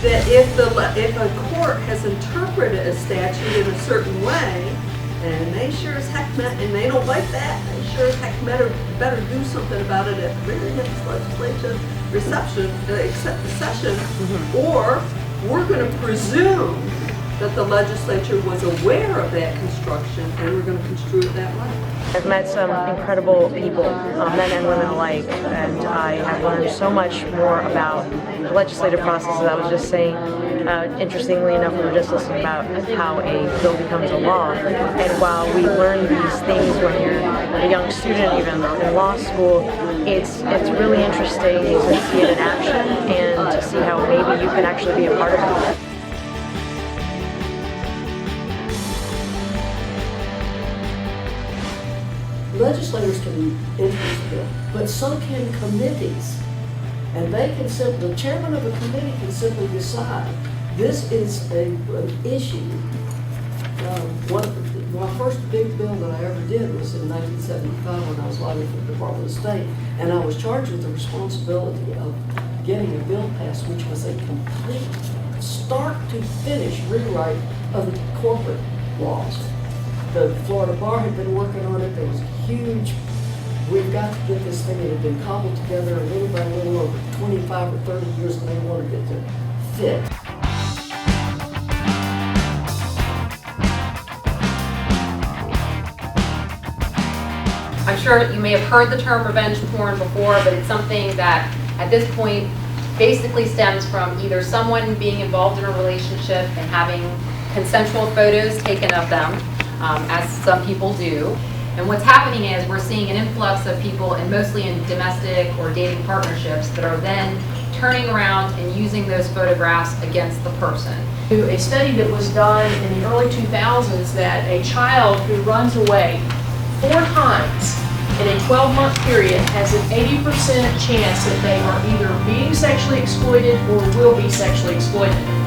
that if a court has interpreted a statute in a certain way, and they sure as heck and they don't like that, they sure as heck better do something about it at the very next legislative session, or we're going to presume that the legislature was aware of that construction and we're going to construe it that way. I've met some incredible people, men and women alike, and I have learned so much more about the legislative process. As I was just saying, interestingly enough, we were just listening about how a bill becomes a law, and while we learn these things when you're a young student, even in law school, it's really interesting to see it in action and to see how maybe you can actually be a part of it. Legislators can introduce a bill, but so can committees. And they can simply, the chairman of a committee can simply decide this is an issue. My first big bill that I ever did was in 1975 when I was lobbying for the Department of State, and I was charged with the responsibility of getting a bill passed, which was a complete start to finish rewrite of the corporate laws. The Florida Bar had been working on it. There was a huge, we've got to get this thing. It had been cobbled together a little by little over 25 or 30 years, and they wanted it to fit. I'm sure you may have heard the term revenge porn before, but it's something that at this point basically stems from either someone being involved in a relationship and having consensual photos taken of them, as some people do. And what's happening is we're seeing an influx of people, and mostly in domestic or dating partnerships, that are then turning around and using those photographs against the person. A study that was done in the early 2000s that a child who runs away 4 times in a 12-month period has an 80% chance that they are either being sexually exploited or will be sexually exploited.